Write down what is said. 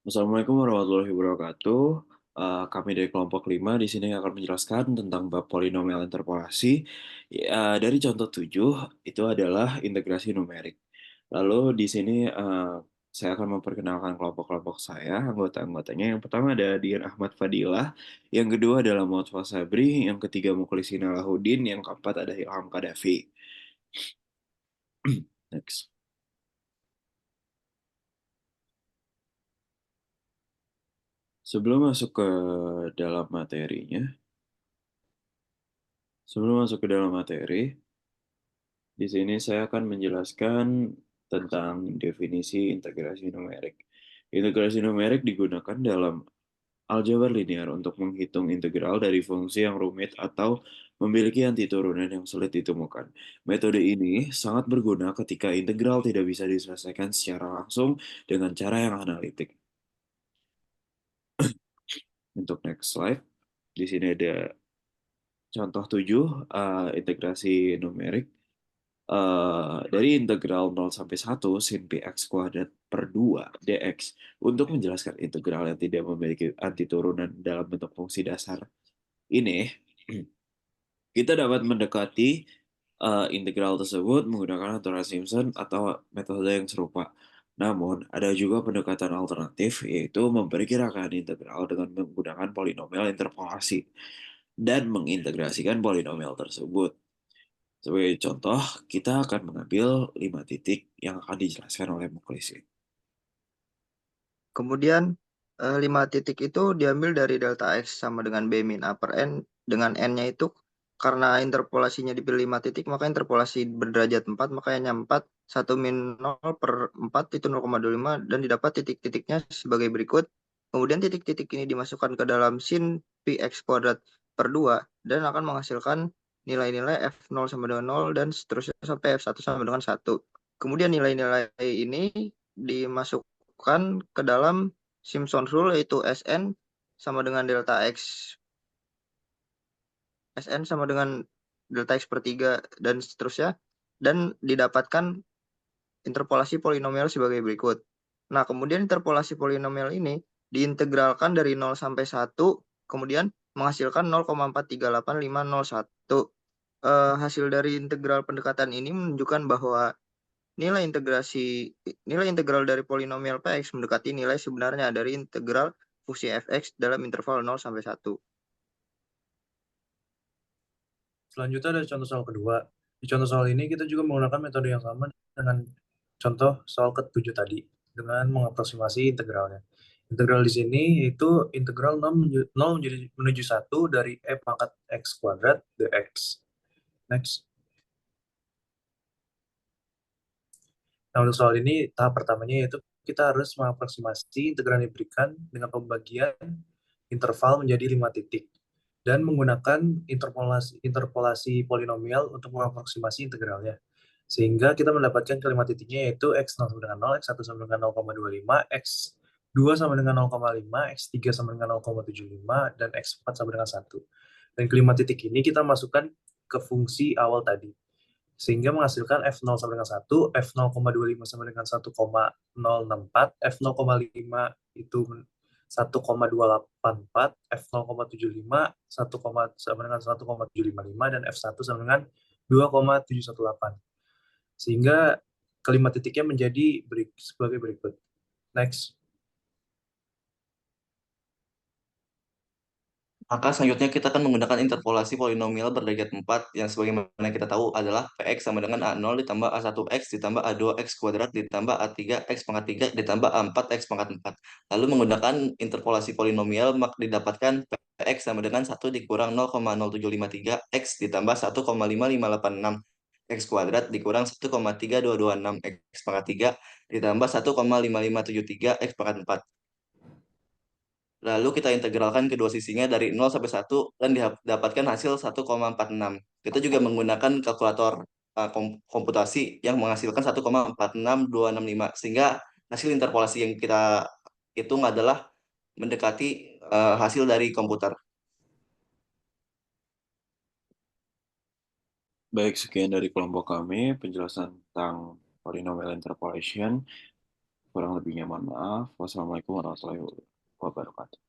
Assalamualaikum warahmatullahi wabarakatuh. Kami dari kelompok 5 di sini akan menjelaskan tentang bab polinomial interpolasi. Dari contoh 7 itu adalah integrasi numerik. Lalu di sini saya akan memperkenalkan kelompok-kelompok saya, anggota-anggotanya. Yang pertama ada Dian Ahmad Fadilah, yang kedua adalah Muhammad Sabri, yang ketiga Muklis Lahuddin, yang keempat ada Ilham Kadafi. Next. Sebelum masuk ke dalam materinya, di sini saya akan menjelaskan tentang definisi integrasi numerik. Integrasi numerik digunakan dalam aljabar linear untuk menghitung integral dari fungsi yang rumit atau memiliki antiturunan yang sulit ditemukan. Metode ini sangat berguna ketika integral tidak bisa diselesaikan secara langsung dengan cara yang analitik. Untuk next slide, di sini ada contoh 7 integrasi numerik. Dari integral 0 sampai 1 sin px kuadrat per 2 dx untuk menjelaskan integral yang tidak memiliki antiturunan dalam bentuk fungsi dasar ini, kita dapat mendekati integral tersebut menggunakan aturan Simpson atau metode yang serupa. Namun, ada juga pendekatan alternatif, yaitu memperkirakan integral dengan menggunakan polinomial interpolasi dan mengintegrasikan polinomial tersebut. Sebagai contoh, kita akan mengambil 5 titik yang akan dijelaskan oleh Muklis. Kemudian 5 titik itu diambil dari delta X sama dengan B min A per N, dengan N-nya itu karena interpolasinya dipilih 5 titik, maka interpolasi berderajat 4, makanya 4, 1 min 0 per 4 itu 0,25, dan didapat titik-titiknya sebagai berikut. Kemudian titik-titik ini dimasukkan ke dalam sin Px kuadrat per 2, dan akan menghasilkan nilai-nilai F0 sama dengan 0, dan seterusnya sampai F1 sama dengan 1. Kemudian nilai-nilai ini dimasukkan ke dalam Simpson rule, yaitu Sn sama dengan delta X. Sn sama dengan delta X per 3 dan seterusnya. Dan didapatkan interpolasi polinomial sebagai berikut. Nah, kemudian interpolasi polinomial ini diintegralkan dari 0 sampai 1, kemudian menghasilkan 0,43851. Hasil dari integral pendekatan ini menunjukkan bahwa nilai integral dari polinomial Px mendekati nilai sebenarnya dari integral fungsi fx dalam interval 0 sampai 1. Selanjutnya ada contoh soal kedua. Di contoh soal ini kita juga menggunakan metode yang sama dengan contoh soal ke-7 tadi, dengan mengaproksimasi integralnya. Integral di sini yaitu integral 0 menuju 1 dari e pangkat x kuadrat dx. Next. Nah, untuk soal ini, tahap pertamanya yaitu kita harus mengaproksimasi integral yang diberikan dengan pembagian interval menjadi 5 titik dan menggunakan interpolasi polinomial untuk mengaproksimasi integralnya. Sehingga kita mendapatkan kelima titiknya yaitu x0 sama dengan 0, x1 sama dengan 0,25, x2 sama dengan 0,5, x3 sama dengan 0,75, dan x4 sama dengan 1. Dan kelima titik ini kita masukkan ke fungsi awal tadi. Sehingga menghasilkan F0 sama dengan 1, F0,25 sama dengan 1,064, F0,5 itu 1,284, F0,75 sama dengan 1,755, dan F1 sama dengan 2,718. Sehingga kelima titiknya menjadi sebagai berikut. Next. Maka selanjutnya kita akan menggunakan interpolasi polinomial berderajat 4 yang sebagaimana kita tahu adalah Px sama dengan A0 ditambah A1x ditambah A2x kuadrat ditambah A3x pangkat 3 ditambah A4x pangkat 4. Lalu menggunakan interpolasi polinomial maka didapatkan Px sama dengan 1 dikurang 0,0753 x ditambah 1,5586 x kuadrat dikurang 1,3226 x pangkat 3 ditambah 1,5573 x pangkat 4. Lalu kita integralkan kedua sisinya dari 0 sampai 1 dan didapatkan hasil 1,46. Kita juga menggunakan kalkulator komputasi yang menghasilkan 1,46265 sehingga hasil interpolasi yang kita hitung adalah mendekati hasil dari komputer. Baik, sekian dari kelompok kami penjelasan tentang polynomial interpolation. Kurang lebihnya mohon maaf. Wassalamualaikum warahmatullahi wabarakatuh.